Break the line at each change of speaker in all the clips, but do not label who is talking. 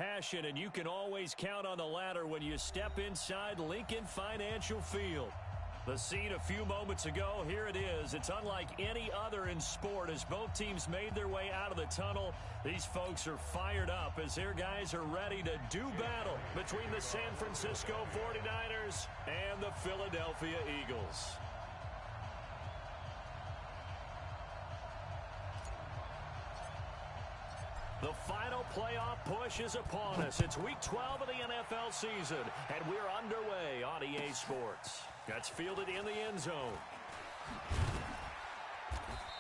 passion, and you can always count on the ladder when you step inside Lincoln Financial Field. The scene a few moments ago, here it is. It's unlike any other in sport as both teams made their way out of the tunnel. These folks are fired up as their guys are ready to do battle between the San Francisco 49ers and the Philadelphia Eagles. The final playoff push is upon us. It's week 12 of the NFL season, and we're underway on EA Sports. That's fielded in the end zone.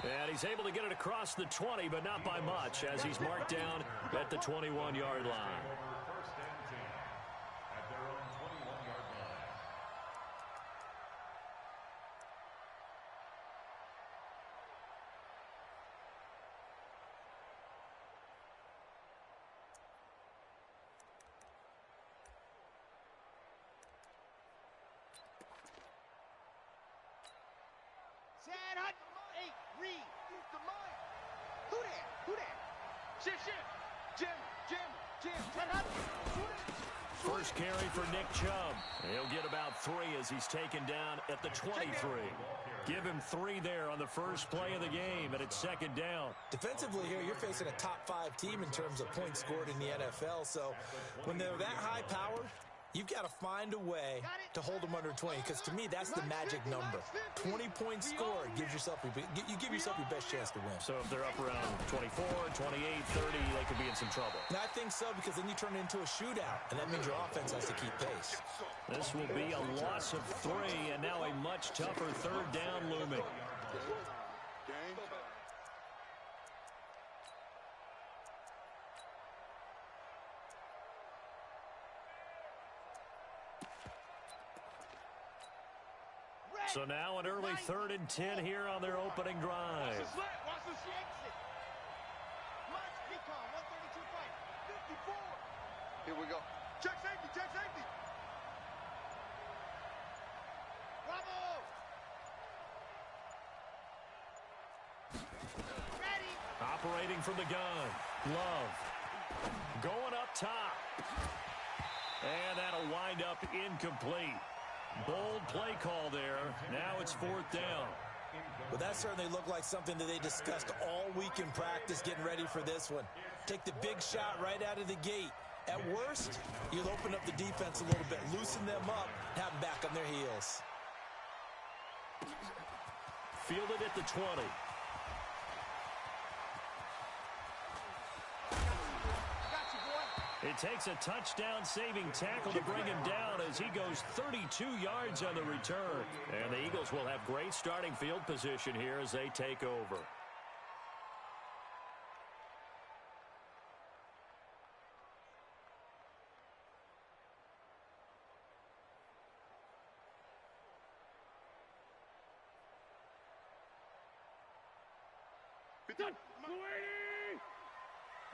And he's able to get it across the 20, but not by much, as he's marked down at the 21-yard line. First carry for Nick Chubb. He'll get about 3 as he's taken down at the 23. Give him 3 there on the first play of the game, and it's second down.
Defensively here, you're facing a top-5 team in terms of points scored in the NFL, so when they're that high-powered, you've got to find a way to hold them under 20, because to me, that's the magic number. 20 points scored, you give yourself your best chance to win.
So if they're up around 24, 28, 30, they could be in some trouble.
And I think so, because then you turn it into a shootout, and that means your offense has to keep pace.
This will be a loss of 3, and now a much tougher third down looming. So now an early 3rd and 10 here on their opening drive.
Here we go. Check safety, check safety. Bravo. Ready.
Operating from the gun. Love. Going up top. And that'll wind up incomplete. Bold play call there. Now it's 4th down.
Well, that certainly looked like something that they discussed all week in practice getting ready for this one. Take the big shot right out of the gate. At worst, you'll open up the defense a little bit, loosen them up, have them back on their heels.
Fielded at the 20. It takes a touchdown-saving tackle to bring him down as he goes 32 yards on the return. And the Eagles will have great starting field position here as they take over.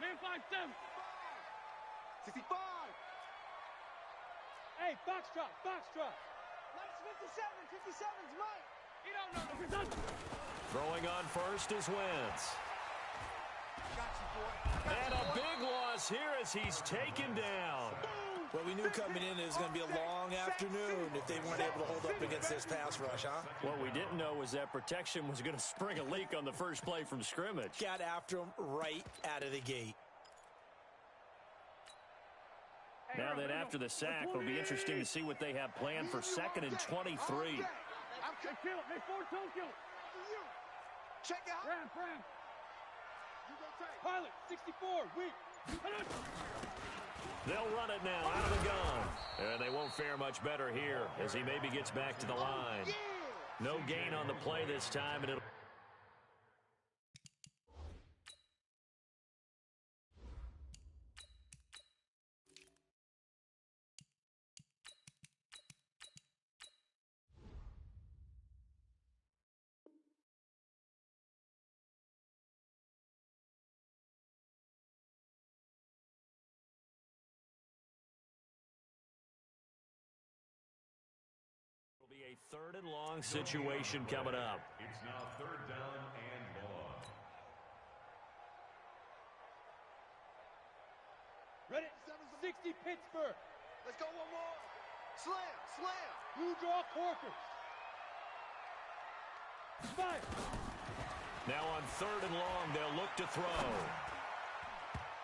Man 5-7.
65.
Hey, foxtrot, foxtrot.
Nice 57. 57's mine.
You don't know the result.
Throwing on first is Wentz.
Got you, boy.
And a big loss here as he's taken down.
Well, we knew coming in it was going to be a long afternoon if they weren't able to hold up against this pass rush, huh?
What we didn't know was that protection was going to spring a leak on the first play from scrimmage.
Got after him right out of the gate.
Now then, after the sack, it'll be interesting to see what they have planned for 2nd and 23.
Hey, kill. Hey, 4 kill.
Check out.
Ram. Pilot, 64, weak.
They'll run it now out of the gun. And they won't fare much better here as he maybe gets back to the line. No gain on the play this time, and it'll... be a 3rd and long situation coming up.
It's now 3rd down and long.
Ready? 60 Pittsburgh.
Let's go one more. Slam, slam.
Blue draw corkers. Fire.
Now on 3rd and long, they'll look to throw.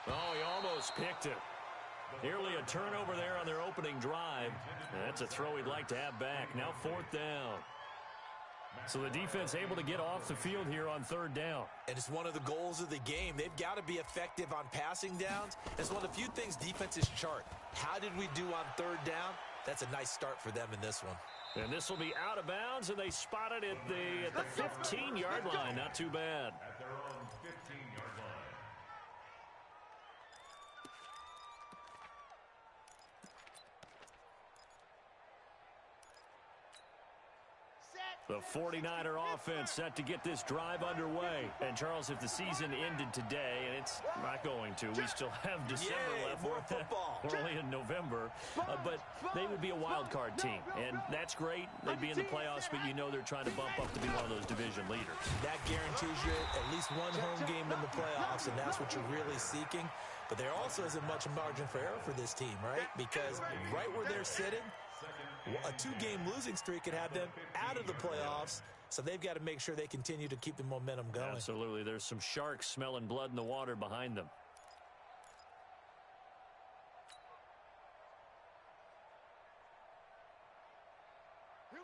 Oh, he almost picked it. Nearly a turnover there on their opening drive. That's a throw he'd like to have back. Now 4th down. So the defense able to get off the field here on 3rd down.
And it's one of the goals of the game. They've got to be effective on passing downs. It's one of the few things defenses chart. How did we do on 3rd down? That's a nice start for them in this one.
And this will be out of bounds, and they spotted it at the 15-yard line. Not too bad.
At their own 15-yard line.
The 49er offense set to get this drive underway. And, Charles, if the season ended today, and it's not going to, we still have December left.
More football.
We're only in November. But they would be a wild card team. And that's great. They'd be in the playoffs, but you know they're trying to bump up to be one of those division leaders.
That guarantees you at least one home game in the playoffs, and that's what you're really seeking. But there also isn't much margin for error for this team, right? Because right where they're sitting, a 2-game losing streak could have them out of the playoffs, so they've got to make sure they continue to keep the momentum going.
Absolutely. There's some sharks smelling blood in the water behind them.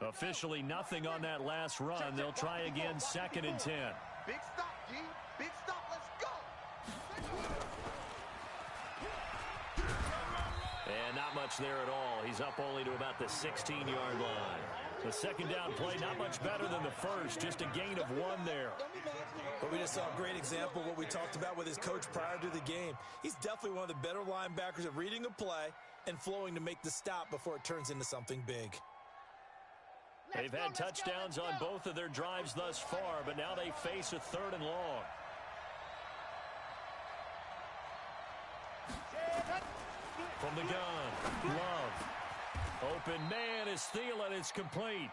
Officially nothing on that last run. They'll try again, 2nd and 10.
Big stop, G. Big stop. Let's go.
And not much there at all. He's up only to about the 16-yard line. The 2nd down play, not much better than the first. Just a gain of 1 there.
But we just saw a great example of what we talked about with his coach prior to the game. He's definitely one of the better linebackers at reading a play and flowing to make the stop before it turns into something big.
They've had touchdowns on both of their drives thus far, but now they face a 3rd and long. From the gun, Love. Open man is Thielen. It's complete.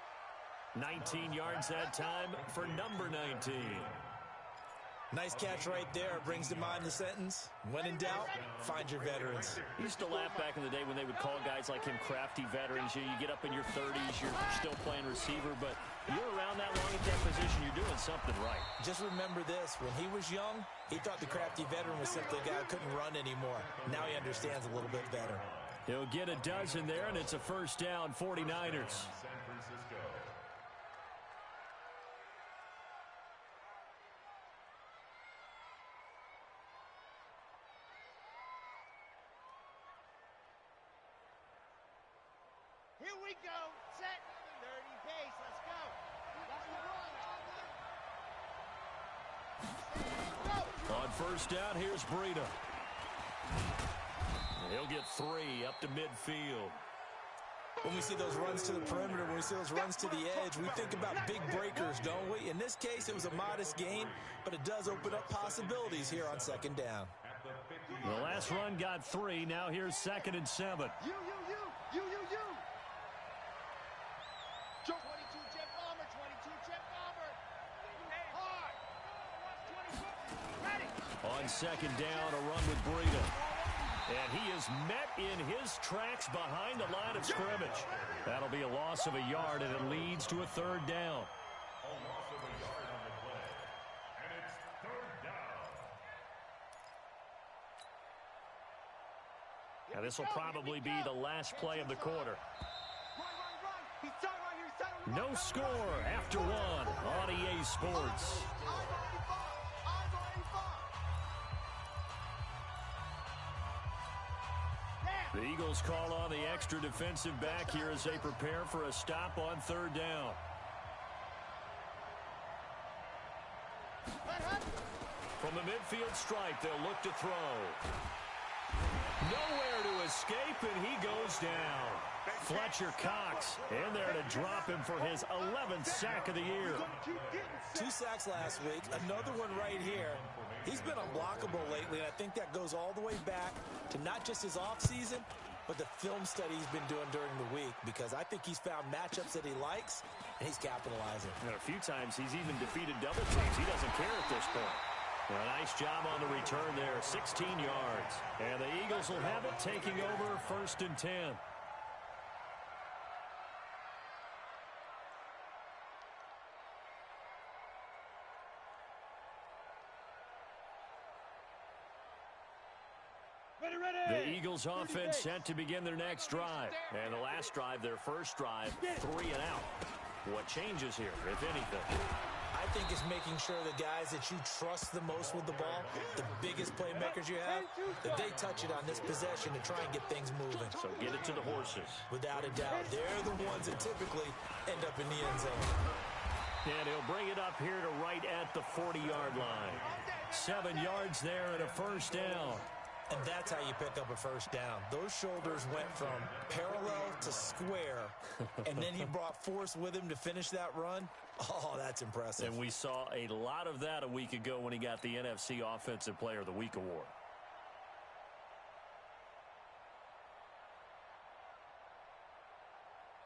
19 yards that time for number 19.
Nice catch right there. Brings to mind the sentence, when in doubt, find your veterans.
Used to laugh back in the day when they would call guys like him crafty veterans. You get up in your 30s, you're still playing receiver, but you're around that long at that position, you're doing something right.
Just remember this, when he was young, he thought the crafty veteran was simply a guy who couldn't run anymore. Now he understands a little bit better.
He'll get a dozen there, and it's a 1st down, 49ers.
San Francisco.
Here we go. Set. 30 pace. Let's go. That's the run.
On 1st down, here's Breida. He'll get 3 up to midfield.
When we see those runs to the perimeter, when we see those runs to the edge, we think about big breakers, don't we? In this case, it was a modest gain, but it does open up possibilities here on 2nd down.
The last run got 3. Now here's 2nd and 7.
You. 22 jet bomber, 22 jet bomber. Hard. 24. Ready.
On 2nd down, a run with Breida. And he is met in his tracks behind the line of scrimmage. That'll be a loss of a yard, and it leads to a 3rd down.
A loss of a yard on the play. And it's 3rd down.
Now this will probably be the last play of the quarter.
Run. He's tight right here. He's tight on the
No score after 1 on EA Sports. The Eagles call on the extra defensive back here as they prepare for a stop on 3rd down. From the midfield stripe, they'll look to throw. Nowhere to escape, and he goes down. Fletcher Cox in there to drop him for his 11th sack of the year.
2 sacks last week, another one right here. He's been unblockable lately, and I think that goes all the way back to not just his offseason, but the film study he's been doing during the week, because I think he's found matchups that he likes, and he's capitalizing.
And a few times he's even defeated double teams. He doesn't care at this point. A nice job on the return there, 16 yards. And the Eagles will have it, taking over 1st and 10. The Eagles offense set to begin their next drive. And the last drive, their first drive, 3 and out. What changes here, if anything?
I think it's making sure the guys that you trust the most with the ball, the biggest playmakers you have, that they touch it on this possession to try and get things moving.
So get it to the horses.
Without a doubt, they're the ones that typically end up in the end zone.
And he'll bring it up here to right at the 40-yard line. 7 yards there and a first down.
And that's how you pick up a first down. Those shoulders went from parallel to square, and then he brought force with him to finish that run. Oh, that's impressive.
And we saw a lot of that a week ago when he got the NFC Offensive Player of the Week award.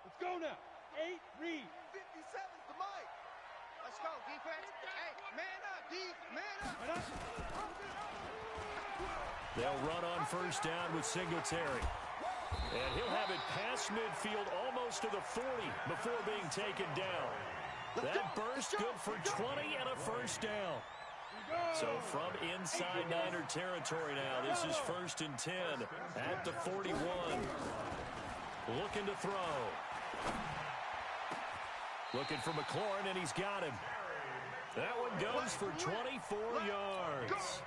Let's go now. 8, read.
57's the mic. Let's go, defense. Hey, man up, D. Man up.
They'll run on first down with Singletary. And he'll have it past midfield almost to the 40 before being taken down. That burst good for 20 and a first down. So from inside Niner territory now, this is 1st and 10 at the 41. Looking to throw. Looking for McLaurin, and he's got him. That one goes for 24 yards.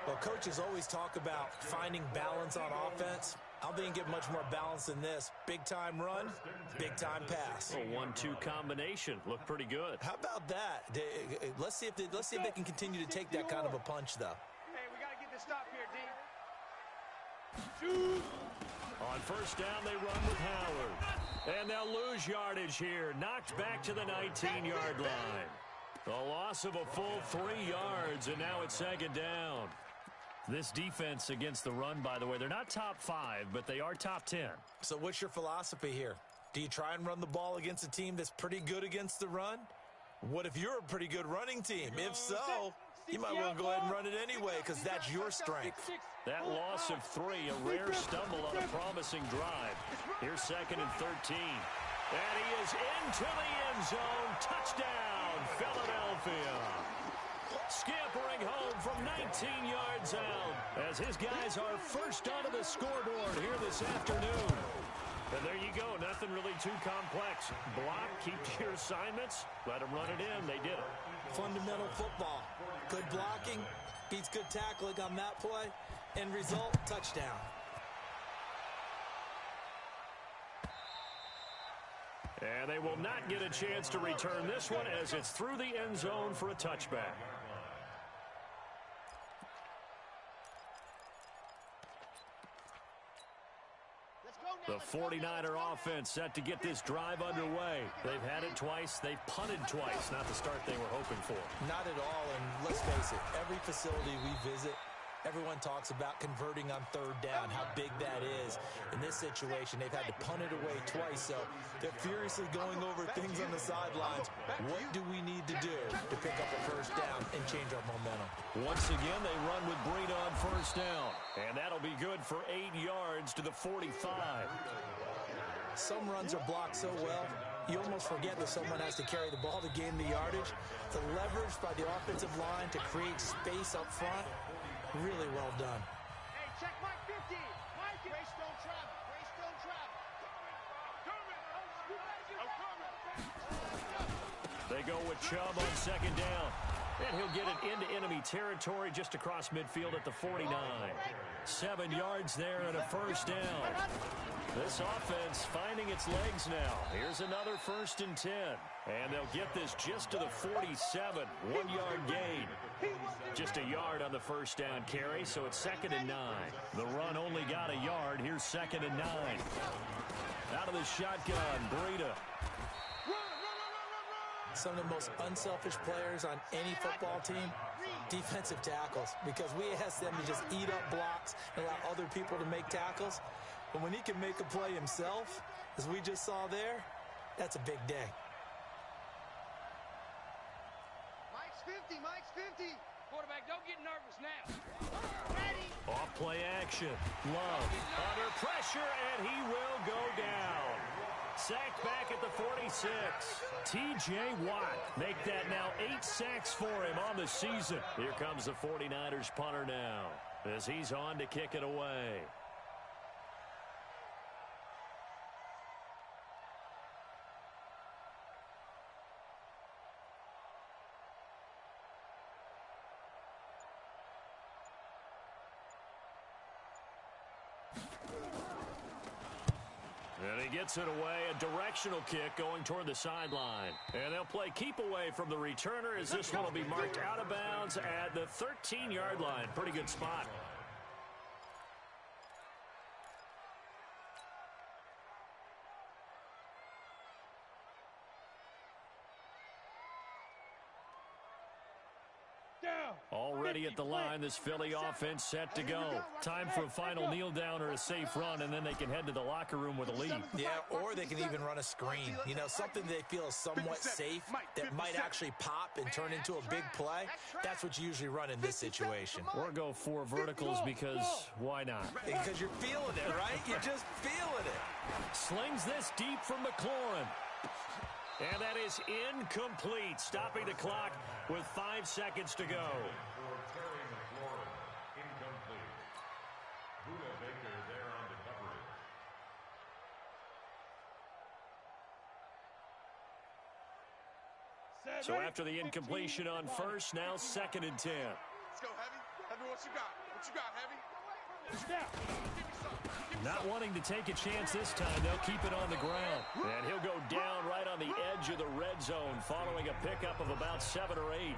Well, coaches always talk about finding balance on offense. I don't think you get much more balance than this. Big-time run, big-time pass.
A 1-2 combination. Looked pretty good.
How about that? Let's see if they can continue to take that kind of a punch, though.
Hey, we got to get this stop here, D.
Shoot.
On first down, they run with Howard. And they'll lose yardage here. Knocked back to the 19-yard line. A loss of a full 3 yards, and now it's 2nd down. This defense against the run, by the way, they're not top 5, but they are top 10.
So what's your philosophy here? Do you try and run the ball against a team that's pretty good against the run? What if you're a pretty good running team? If so, you might well go ahead and run it anyway because that's your strength.
That loss of 3, a rare stumble on a promising drive. Here's 2nd and 13. And he is into the end zone. Touchdown, Philadelphia. Scampering home from 19 yards out as his guys are first onto the scoreboard here this afternoon. And there you go. Nothing really too complex. Block, keep to your assignments, let them run it in. They did it.
Fundamental football. Good blocking beats good tackling on that play. End result, touchdown.
And they will not get a chance to return this one as it's through the end zone for a touchback. The 49er offense set to get this drive underway. They've had it twice. They've punted twice. Not the start they were hoping for.
Not at all, and let's face it, every facility we visit, everyone talks about converting on 3rd down, how big that is. In this situation, they've had to punt it away twice, so they're furiously going over things on the sidelines. What do we need to do to pick up a first down and change our momentum?
Once again, they run with Breida on first down, and that'll be good for 8 yards to the 45.
Some runs are blocked so well, you almost forget that someone has to carry the ball to gain the yardage. The leverage by the offensive line to create space up front, really well done.
Hey, check Mike 50. Mike, Grace don't travel. Grace don't travel.
They go with Chubb on 2nd down. And he'll get it into enemy territory just across midfield at the 49. 7 yards there and a first down. This offense finding its legs now. Here's another 1st and 10. And they'll get this just to the 47. 1-yard gain. Just a yard on the first down carry, so it's 2nd and 9. The run only got a yard. Here's 2nd and 9. Out of the shotgun, Breida.
Some of the most unselfish players on any football team, defensive tackles, because we ask them to just eat up blocks and allow other people to make tackles. But when he can make a play himself, as we just saw there, that's a big day.
Mike's 50. Mike's 50. don't get nervous now. Ready?
Off play action. Love under pressure, and he will go down. Sacked back at the 46. T.J. Watt make that now 8 sacks for him on the season. Here comes the 49ers punter now as he's on to kick it away. And he gets it away, a directional kick going toward the sideline. And they'll play keep away from the returner as this one will be marked out of bounds at the 13-yard line. Pretty good spot. Already at the line, this Philly offense set to go. Time for a final kneel down or a safe run, and then they can head to the locker room with a lead.
Yeah, or they can even run a screen. You know, something they feel is somewhat safe that might actually pop and turn into a big play. That's what you usually run in this situation.
Or go 4 verticals because why not?
Because you're feeling it, right? You're just feeling it.
Slings this deep from McLaurin. And that is incomplete, stopping the clock with 5 seconds to go. So after the incompletion on first, now 2nd and 10.
Let's go, Heavy. Heavy, what you got? What you got, Heavy?
Not wanting to take a chance this time, they'll keep it on the ground. And he'll go down right on the edge of the red zone following a pickup of about 7 or 8.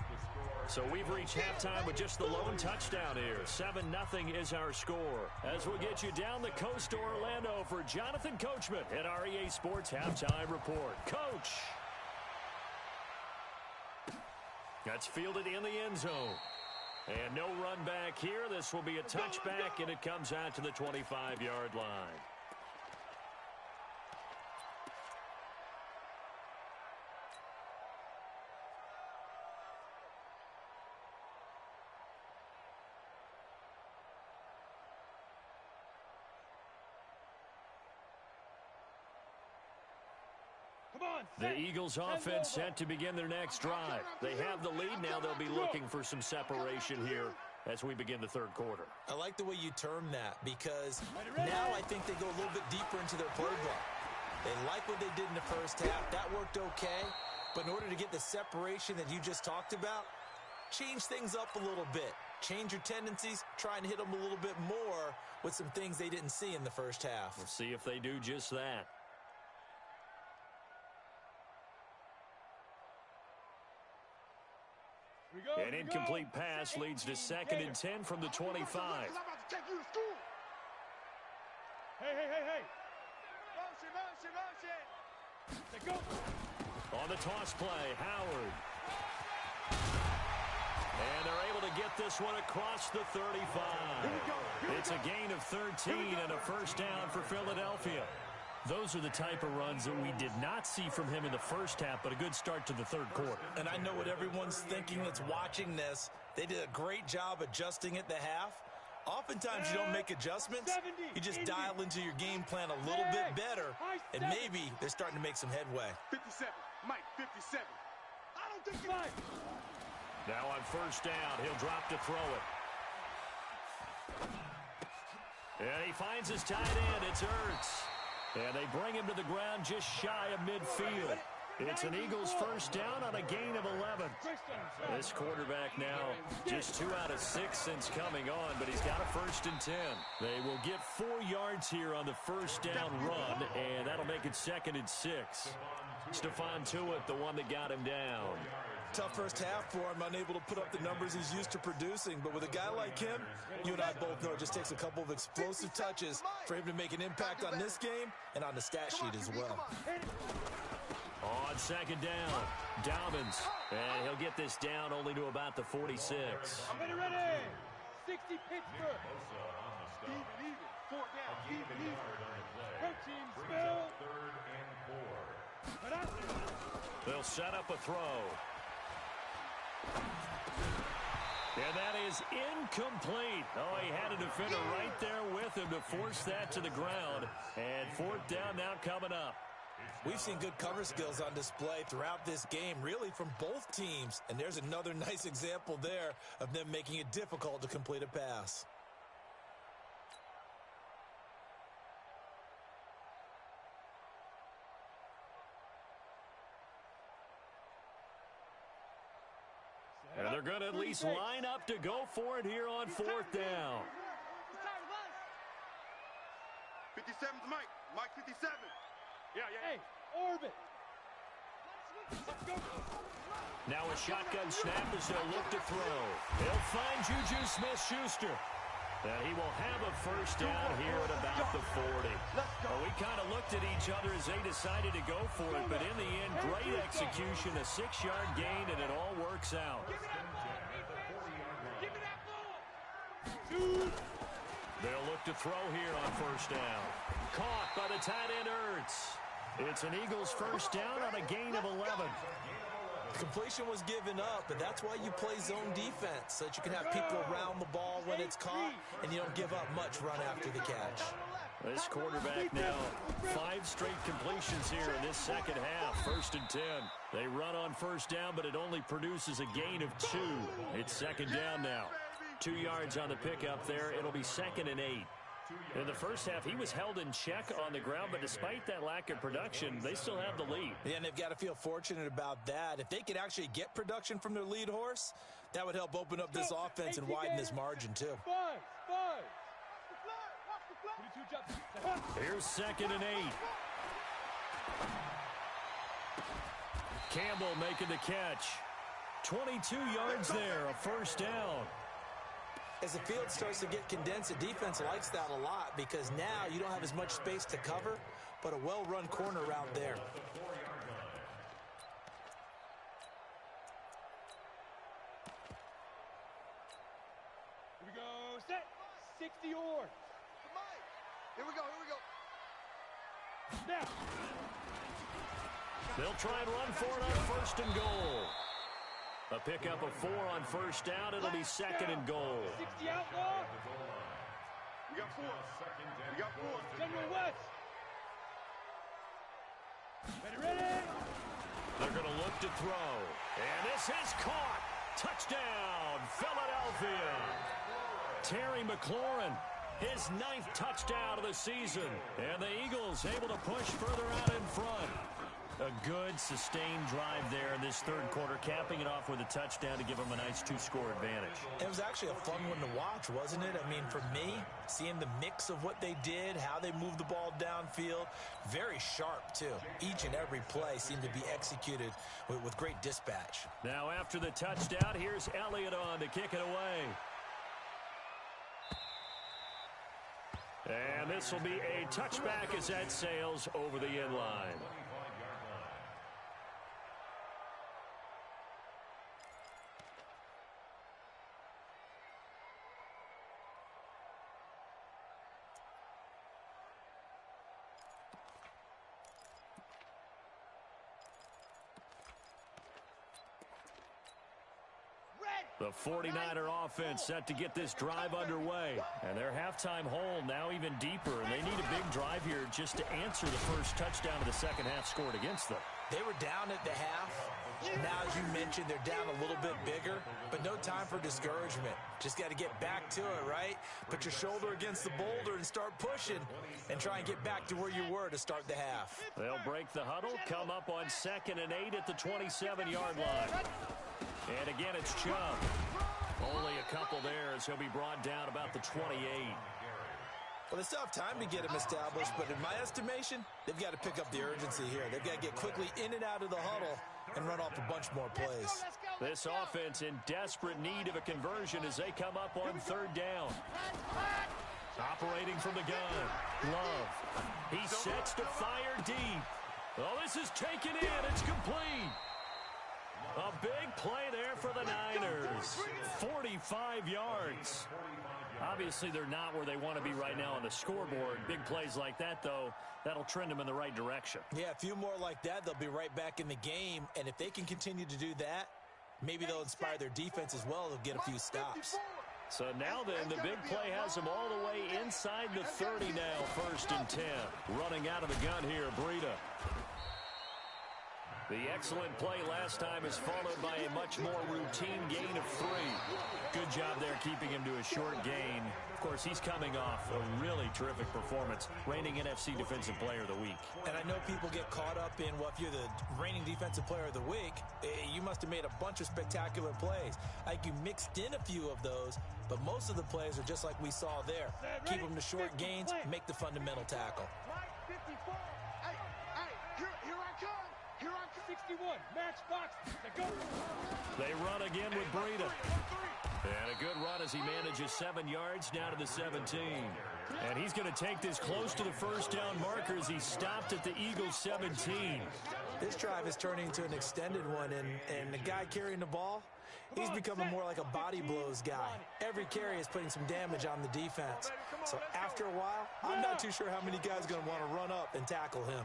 So we've reached halftime with just the lone touchdown here. 7-0 is our score. As we'll get you down the coast to Orlando for Jonathan Coachman at our EA Sports Halftime Report. Coach! That's fielded in the end zone. And no run back here. This will be a touchback, and it comes out to the 25-yard line. The Eagles offense set to begin their next drive. They have the lead now. They'll be looking for some separation here as we begin the 3rd quarter.
I like the way you term that because now I think they go a little bit deeper into their playbook. They like what they did in the first half. That worked okay. But in order to get the separation that you just talked about, change things up a little bit. Change your tendencies. Try and hit them a little bit more with some things they didn't see in the first half.
We'll see if they do just that. An incomplete pass leads to 2nd and 10 from the 25.
Hey.
Motion.
On the toss play, Howard. And they're able to get this one across the 35. It's a gain of 13 and a first down for Philadelphia. Those are the type of runs that we did not see from him in the first half, but a good start to the 3rd quarter.
And I know what everyone's thinking that's watching this. They did a great job adjusting at the half. Oftentimes you don't make adjustments. You just dial into your game plan a little bit better, and maybe they're starting to make some headway.
57. Mike, 57. I don't think you might.
Now on first down, he'll drop to throw it. And he finds his tight end. It's Ertz. And they bring him to the ground just shy of midfield. It's an Eagles first down on a gain of 11. This quarterback now just 2 out of 6 since coming on, but he's got a 1st and 10. They will get 4 yards here on the first down run, and that'll make it 2nd and 6. Stephon Tuitt, the one that got him down.
Tough first half for him, unable to put up the numbers he's used to producing. But with a guy like him, you and I both know it just takes a couple of explosive touches for him to make an impact on this game and on the stat sheet as well.
On 2nd down, Dobbins. And he'll get this down only to about the 46.
Ready. 60 Pittsburgh.
Even. 4 down. Even.
Coaching spell.
3rd and 4.
They'll set up a throw. And that is incomplete. Oh, he had a defender right there with him to force that to the ground. And fourth down now coming up.
We've seen good cover skills on display throughout this game, really from both teams. And there's another nice example there of them making it difficult to complete a pass.
And they're going to at least line up to go for it here on fourth down.
57's Mike. Mike 57.
Yeah. Hey, orbit.
Now a shotgun snap as they'll look to throw. They'll find Juju Smith-Schuster. And he will have a first down here at about the 40. Well, we kind of looked at each other as they decided to go for it, but in the end, great execution, a 6-yard gain, and it all works out. They'll look to throw here on first down. Caught by the tight end Ertz. It's an Eagles first down on a gain of 11.
Completion was given up, but that's why you play zone defense, so that you can have people around the ball when it's caught, and you don't give up much run after the catch.
This quarterback now, 5 straight completions here in this second half, 1st and 10. They run on first down, but it only produces a gain of 2. It's second down now. 2 yards on the pickup there. It'll be 2nd and 8. In the first half, he was held in check on the ground, but despite that lack of production, they still have the lead.
Yeah, and they've got to feel fortunate about that. If they could actually get production from their lead horse, that would help open up this offense and widen this margin, too.
Here's 2nd and 8. Campbell making the catch. 22 yards there, a first down.
As the field starts to get condensed, the defense likes that a lot because now you don't have as much space to cover, but a well-run corner route there.
Here we go, set, 60 yards.
Here we go.
Now.
They'll try and run for it on 1st and goal. A pickup of 4 on first down. It'll be 2nd and goal.
60 outlaw.
We got 4.
General West. Ready.
They're going to look to throw. And this is caught. Touchdown, Philadelphia. Terry McLaurin, his 9th touchdown of the season. And the Eagles able to push further out in front. A good, sustained drive there in this third quarter, capping it off with a touchdown to give them a nice 2-score advantage.
It was actually a fun one to watch, wasn't it? I mean, for me, seeing the mix of what they did, how they moved the ball downfield, very sharp, too. Each and every play seemed to be executed with great dispatch.
Now, after the touchdown, here's Elliott on to kick it away. And this will be a touchback as that sails over the end line. The 49er offense set to get this drive underway. And their halftime hole now even deeper. And they need a big drive here just to answer the first touchdown of the second half scored against them.
They were down at the half. Now, as you mentioned, they're down a little bit bigger, but no time for discouragement. Just got to get back to it, right? Put your shoulder against the boulder and start pushing and try and get back to where you were to start the half.
They'll break the huddle, come up on 2nd and 8 at the 27-yard line. And again, it's Chubb. Only a couple there as he'll be brought down about the 28.
Well, they still have time to get him established, but in my estimation, they've got to pick up the urgency here. They've got to get quickly in and out of the huddle and run off a bunch more plays.
This offense in desperate need of a conversion as they come up on 3rd down. Operating from the gun. Love. He sets to fire deep. Oh, this is taken in. It's complete. A big play there for the Niners. 45 yards. Obviously, they're not where they want to be right now on the scoreboard. Big plays like that, though, that'll trend them in the right direction.
Yeah, a few more like that, they'll be right back in the game. And if they can continue to do that, Maybe they'll inspire their defense as well. They'll get a few stops.
So now then, the big play has them all the way inside the 30 now, 1st and 10. Running out of the gun here, Breida. The excellent play last time is followed by a much more routine gain of 3. Good job there keeping him to a short gain. Of course, he's coming off a really terrific performance, reigning NFC Defensive Player of the Week.
And I know people get caught up in, well, if you're the reigning Defensive Player of the Week, you must have made a bunch of spectacular plays. Like you mixed in a few of those, but most of the plays are just like we saw there. Keep them to short gains, make the fundamental tackle.
54. Hey, here I come. Here I come. 61. Match box. Go.
They run again with Breida. And a good run as he manages 7 yards down to the 17. And he's going to take this close to the first down marker as he stopped at the Eagles' 17.
This drive is turning into an extended one, and the guy carrying the ball, he's becoming more like a body blows guy. Every carry is putting some damage on the defense. So after a while, I'm not too sure how many guys are going to want to run up and tackle him.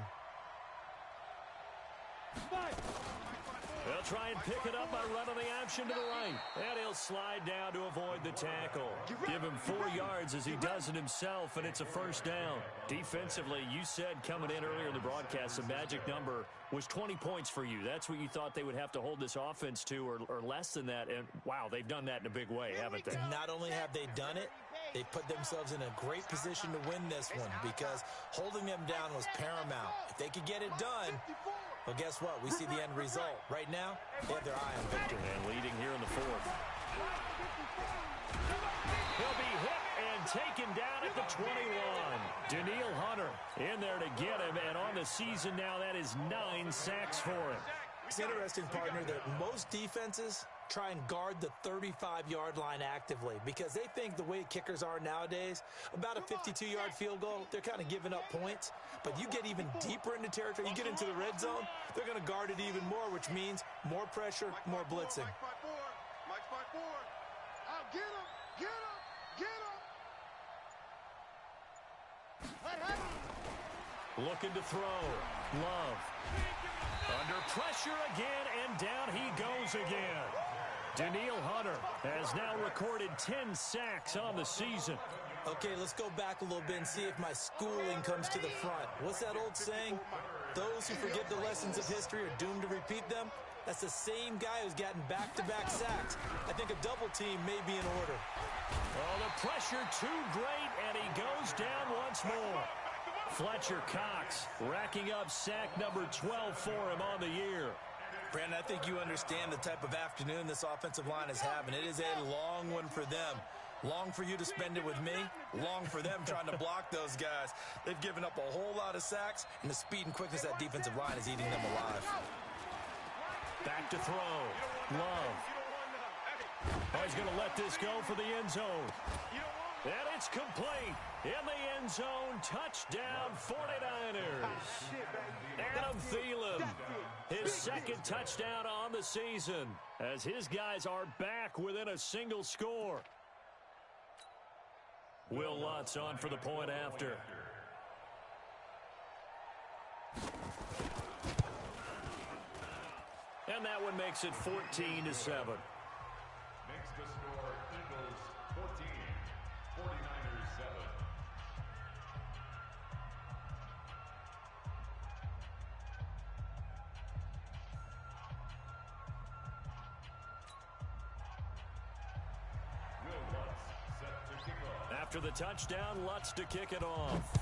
They'll try and pick it up by running the option to the right. And he'll slide down to avoid the tackle. Give him 4 yards as he does it himself, and it's a first down. Defensively, you said coming in earlier in the broadcast, the magic number was 20 points for you. That's what you thought they would have to hold this offense to, or less than that. And, wow, they've done that in a big way, haven't they?
Not only have they done it, they put themselves in a great position to win this one because holding them down was paramount. If they could get it done, well, guess what? We see the end result. Right now, they have their eye on victory.
And leading here in the 4th. He'll be hit and taken down at the 21. Danielle Hunter in there to get him, and on the season now, that is 9 sacks for him.
It's interesting, partner, that most defenses try and guard the 35-yard line actively because they think the way kickers are nowadays, about a 52-yard field goal, they're kind of giving up points. But you get even deeper into territory, you get into the red zone, they're going to guard it even more, which means more pressure, more blitzing.
Mike's by 4. I'll get him. Get him. Get him. Let him.
Looking to throw. Love. Under pressure again, and down he goes again. Danielle Hunter has now recorded 10 sacks on the season.
Okay, let's go back a little bit and see if my schooling comes to the front. What's that old saying? Those who forget the lessons of history are doomed to repeat them. That's the same guy who's gotten back-to-back sacks. I think a double team may be in order.
Oh, the pressure too great, and he goes down once more. Fletcher Cox racking up sack number 12 for him on the year.
Brandon, I think you understand the type of afternoon this offensive line is having. It is a long one for them. Long for you to spend it with me. Long for them trying to block those guys. They've given up a whole lot of sacks, and the speed and quickness of that defensive line is eating them alive.
Back to throw. Love. Oh, he's going to let this go for the end zone. And it's complete. In the end zone, touchdown 49ers. Adam Thielen, his second touchdown on the season, as his guys are back within a single score. Will Lutz on for the point after. And that one makes it 14-7.
Makes the score Eagles 14, 49ers 7. Will Lutz set to kick off.
After the touchdown, Lutz to kick it off.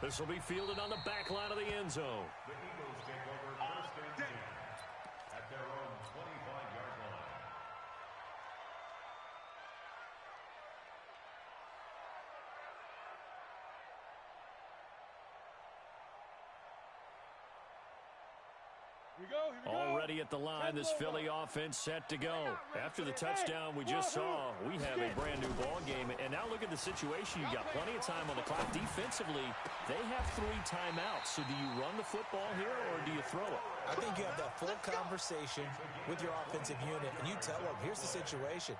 This will be fielded on the back line of the end zone.
The Eagles take over first and 10 at their own 25-yard line.
Here we go.
Already at the line, this Philly offense set to go. After the touchdown we just saw, we have a brand new ball game. And now look at the situation. You've got plenty of time on the clock. Defensively, they have 3 timeouts. So do you run the football here or do you throw it?
I think you have that full conversation with your offensive unit, and you tell them, here's the situation.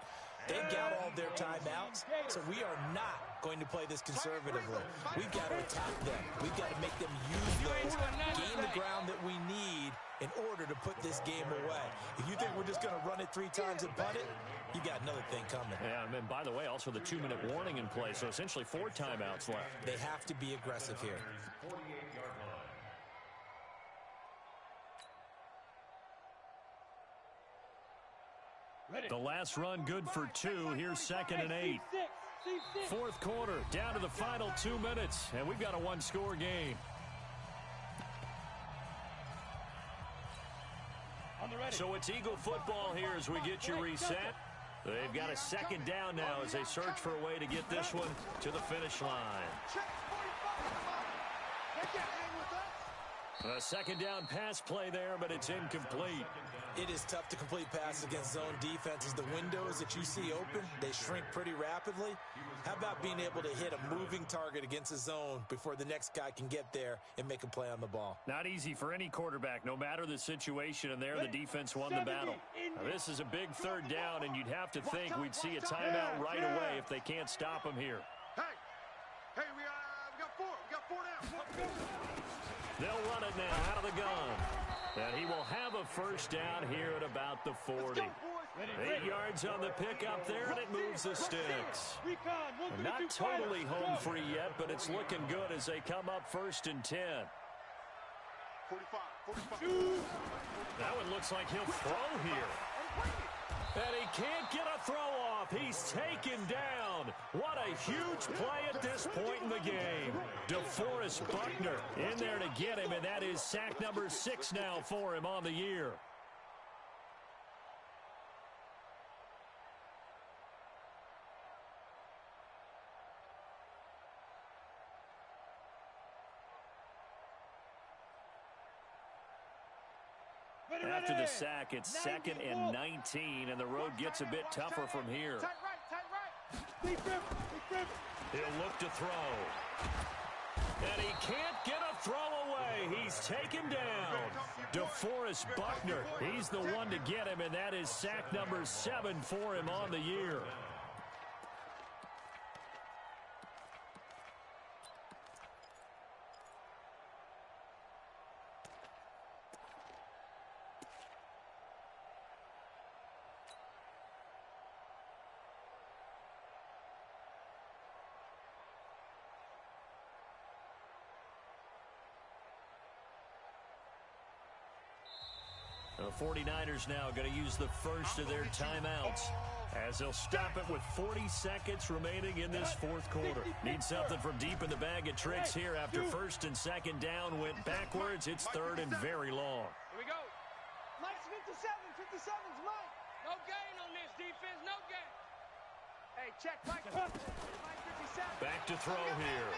They've got all their timeouts, so we are not going to play this conservatively. We've got to attack them. We've got to make them use those, gain the ground that we need in order to put this game away. If you think we're just going to run it 3 times and punt it, you got another thing coming.
Yeah, and by the way, also the 2-minute warning in play, so essentially 4 timeouts left.
They have to be aggressive here.
48-yard line.
The last run good for 2. Here's 2nd and 8. Fourth quarter, down to the final 2 minutes, and we've got a 1-score game. So it's Eagle football here as we get you reset. They've got a 2nd down now as they search for a way to get this one to the finish line. A 2nd down pass play there, but it's incomplete.
It is tough to complete passes against zone defenses. The windows that you see open, they shrink pretty rapidly. How about being able to hit a moving target against a zone before the next guy can get there and make a play on the ball?
Not easy for any quarterback, no matter the situation, and there the defense won the battle. Now, this is a big 3rd down, and you'd have to think we'd see a timeout right away if they can't stop him here.
Hey, we got 4. We got 4 now.
They'll run it now out of the gun. And he will have a 1st down here at about the 40. 8 yards on the pickup there, and it moves the sticks. Not totally home free yet, but it's looking good as they come up 1st and 10.
45.
That one looks like he'll throw here. And he can't get a throw off. He's taken down. What a huge play at this point in the game. DeForest Buckner in there to get him, and that is sack number 6 now for him on the year. After the sack, it's 2nd and 19, and the road gets a bit tougher from here.
Tight right.
He'll look to throw. And he can't get a throw away. He's taken down. DeForest Buckner, he's the one to get him, and that is sack number 7 for him on the year. The 49ers now going to use the first of their timeouts as they'll stop it with 40 seconds remaining in this 4th quarter. Need something from deep in the bag of tricks here after 1st and 2nd down went backwards. It's 3rd and very long.
Here we go.
Mike's 57. 57's Mike.
No gain on this defense. No gain. Hey, check Mike. Mike 57.
Back to throw here.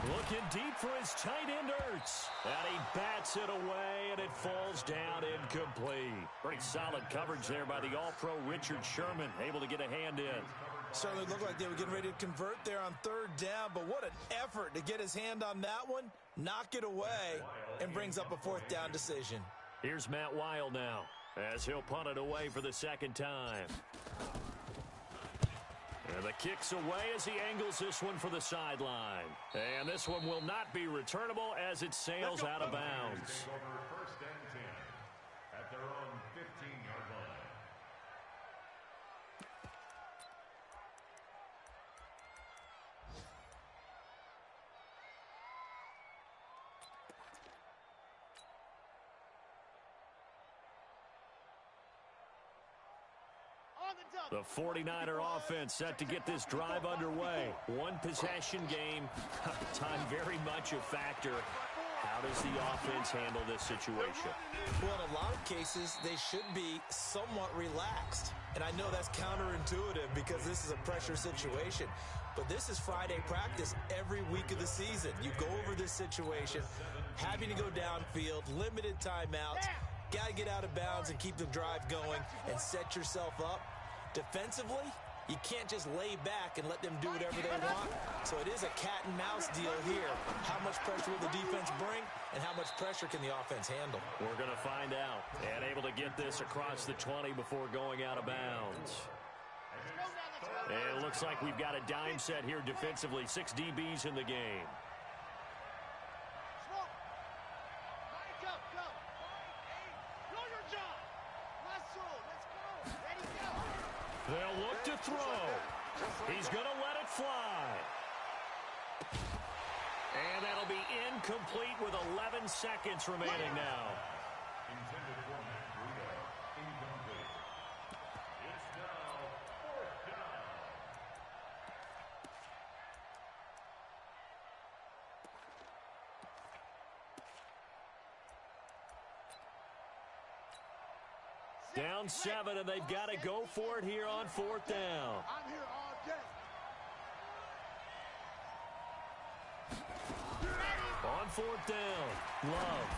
Looking deep for his tight end Ertz. And he bats it away, and it falls down incomplete. Pretty solid coverage there by the All-Pro Richard Sherman, able to get a hand in.
Certainly looked like they were getting ready to convert there on 3rd down, but what an effort to get his hand on that one, knock it away, and brings up a 4th down decision.
Here's Matt Weil now, as he'll punt it away for the 2nd time. And the kick's away as he angles this one for the sideline. And this one will not be returnable as it sails out of bounds.
1st and 10 at their own 15-yard line.
The 49er offense set to get this drive underway. 1-possession game. Time very much a factor. How does the offense handle this situation?
Well, in a lot of cases, they should be somewhat relaxed. And I know that's counterintuitive because this is a pressure situation. But this is Friday practice every week of the season. You go over this situation, having to go downfield, limited timeouts, got to get out of bounds and keep the drive going and set yourself up. Defensively, you can't just lay back and let them do whatever they want. So it is a cat and mouse deal here. How much pressure will the defense bring, and how much pressure can the offense handle?
We're going to find out. And able to get this across the 20 before going out of bounds. And it looks like we've got a dime set here defensively. 6 DBs in the game. They'll look to throw. He's going to let it fly. And that'll be incomplete with 11 seconds remaining now.
Intended for Matt Breida. Incomplete. It's now 4th down.
Down 7, and they've got to go for it here on 4th down.
I'm here all day.
On 4th down, Love.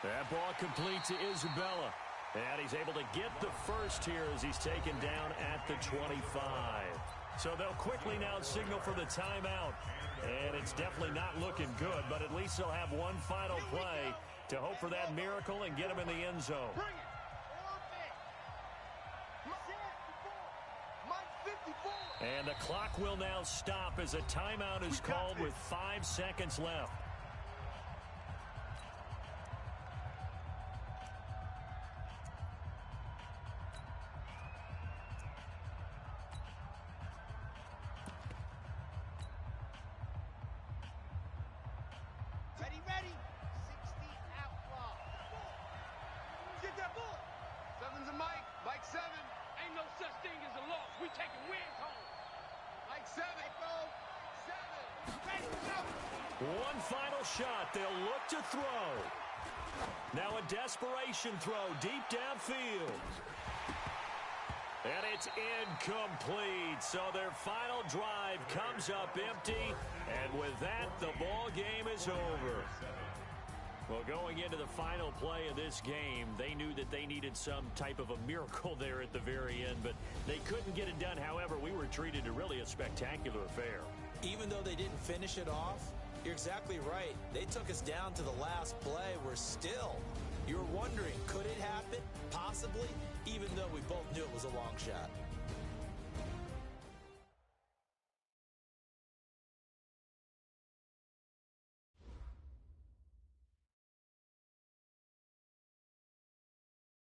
That ball complete to Isabella. And he's able to get the first here as he's taken down at the 25. So they'll quickly now signal for the timeout. And it's definitely not looking good, but at least they'll have one final play to hope for that miracle and get him in the end zone.
Bring it.
And the clock will now stop as a timeout is called with 5 seconds left.
Ready, ready. 60 outlaw. Get that ball. 7's a Mike. Mike 7.
Ain't no such thing as a loss. We taking wins home.
Mike 7. Go. 7. Ready, go.
One final shot. They'll look to throw. Now a desperation throw deep downfield. And it's incomplete. So their final drive comes up empty. And with that, the ball game is over. Well, going into the final play of this game, they knew that they needed some type of a miracle there at the very end, but they couldn't get it done. However, we were treated to really a spectacular affair.
Even though they didn't finish it off, you're exactly right. They took us down to the last play. We're still, you're wondering, could it happen? Possibly, even though we both knew it was a long shot.